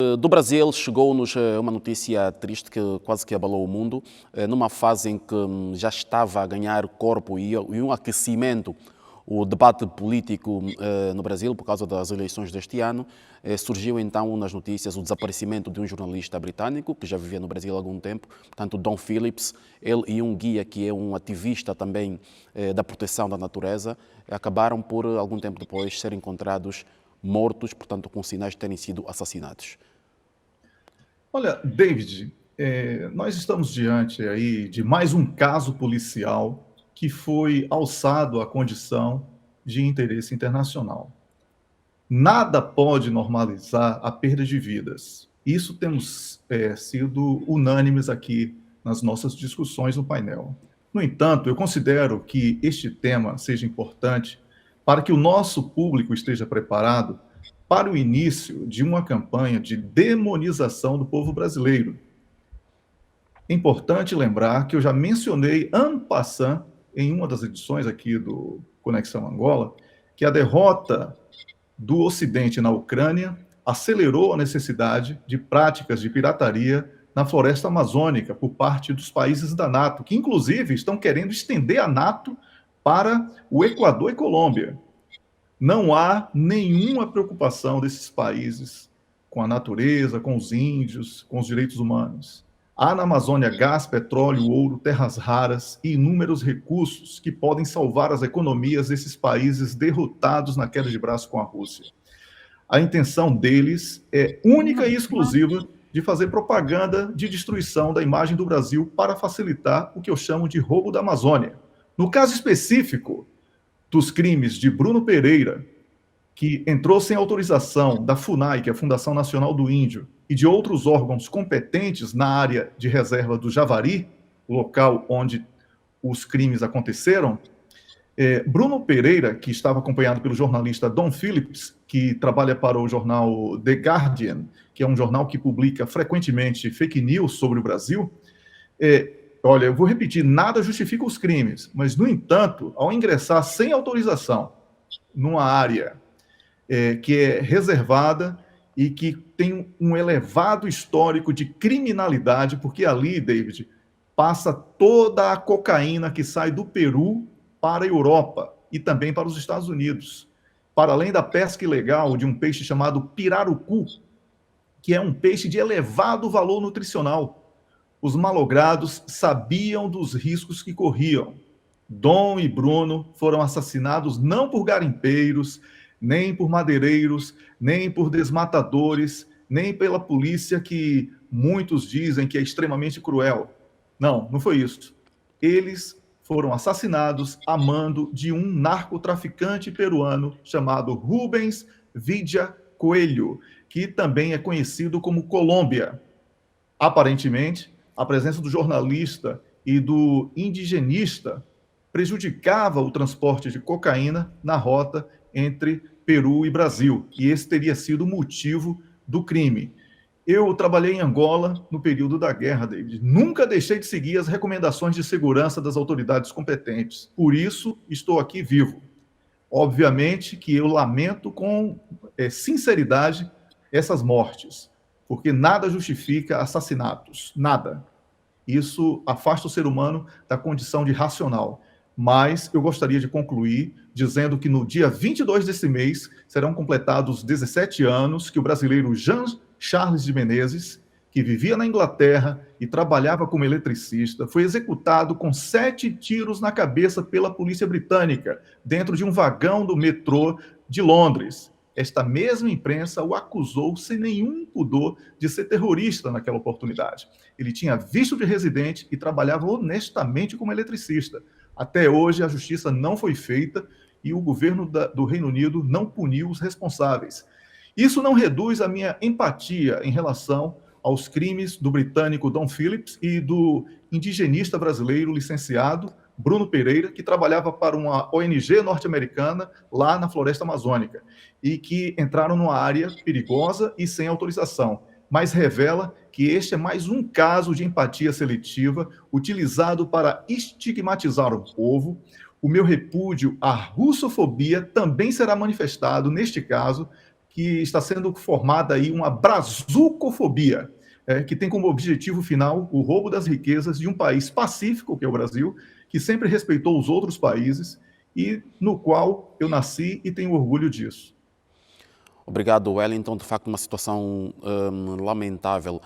Do Brasil chegou-nos uma notícia triste que quase que abalou o mundo, numa fase em que já estava a ganhar corpo e um aquecimento o debate político no Brasil por causa das eleições deste ano. Surgiu então nas notícias o desaparecimento de um jornalista britânico que já vivia no Brasil há algum tempo, portanto Don Phillips, ele e um guia que é um ativista também da proteção da natureza, acabaram por algum tempo depois ser encontrados mortos, portanto com sinais de terem sido assassinados. Olha, David, nós estamos diante aí de mais um caso policial que foi alçado à condição de interesse internacional. Nada pode normalizar a perda de vidas. Isso temos sido unânimes aqui nas nossas discussões no painel. No entanto, eu considero que este tema seja importante para que o nosso público esteja preparado para o início de uma campanha de demonização do povo brasileiro. É importante lembrar que eu já mencionei en passant, em uma das edições aqui do Conexão Angola, que a derrota do Ocidente na Ucrânia acelerou a necessidade de práticas de pirataria na floresta amazônica por parte dos países da NATO, que inclusive estão querendo estender a NATO para o Equador e Colômbia. Não há nenhuma preocupação desses países com a natureza, com os índios, com os direitos humanos. Há na Amazônia gás, petróleo, ouro, terras raras e inúmeros recursos que podem salvar as economias desses países derrotados na queda de braço com a Rússia. A intenção deles é única e exclusiva de fazer propaganda de destruição da imagem do Brasil para facilitar o que eu chamo de roubo da Amazônia. No caso específico dos crimes de Bruno Pereira, que entrou sem autorização da FUNAI, que é a Fundação Nacional do Índio, e de outros órgãos competentes na área de reserva do Javari, o local onde os crimes aconteceram, Bruno Pereira, que estava acompanhado pelo jornalista Don Phillips, que trabalha para o jornal The Guardian, que é um jornal que publica frequentemente fake news sobre o Brasil, olha, eu vou repetir, nada justifica os crimes, mas, no entanto, ao ingressar sem autorização numa área que é reservada e que tem um elevado histórico de criminalidade, porque ali, David, passa toda a cocaína que sai do Peru para a Europa e também para os Estados Unidos. Para além da pesca ilegal de um peixe chamado pirarucu, que é um peixe de elevado valor nutricional. Os malogrados sabiam dos riscos que corriam. Dom e Bruno foram assassinados não por garimpeiros, nem por madeireiros, nem por desmatadores, nem pela polícia que muitos dizem que é extremamente cruel. Não, não foi isso. Eles foram assassinados a mando de um narcotraficante peruano chamado Rubens Vidia Coelho, que também é conhecido como Colômbia. Aparentemente, a presença do jornalista e do indigenista prejudicava o transporte de cocaína na rota entre Peru e Brasil, e esse teria sido o motivo do crime. Eu trabalhei em Angola no período da guerra, David. Nunca deixei de seguir as recomendações de segurança das autoridades competentes. Por isso, estou aqui vivo. Obviamente que eu lamento com sinceridade essas mortes, porque nada justifica assassinatos, nada. Isso afasta o ser humano da condição de racional. Mas eu gostaria de concluir dizendo que no dia 22 desse mês serão completados 17 anos que o brasileiro Jean Charles de Menezes, que vivia na Inglaterra e trabalhava como eletricista, foi executado com 7 tiros na cabeça pela polícia britânica, dentro de um vagão do metrô de Londres. Esta mesma imprensa o acusou sem nenhum pudor de ser terrorista naquela oportunidade. Ele tinha visto de residente e trabalhava honestamente como eletricista. Até hoje, a justiça não foi feita e o governo do Reino Unido não puniu os responsáveis. Isso não reduz a minha empatia em relação aos crimes do britânico Don Phillips e do indigenista brasileiro licenciado Bruno Pereira, que trabalhava para uma ONG norte-americana lá na floresta amazônica e que entraram numa área perigosa e sem autorização. Mas revela que este é mais um caso de empatia seletiva utilizado para estigmatizar o povo. O meu repúdio à russofobia também será manifestado, neste caso, que está sendo formada aí uma brazucofobia, que tem como objetivo final o roubo das riquezas de um país pacífico, que é o Brasil, que sempre respeitou os outros países e no qual eu nasci e tenho orgulho disso. Obrigado, Wellington. De facto, uma situação lamentável.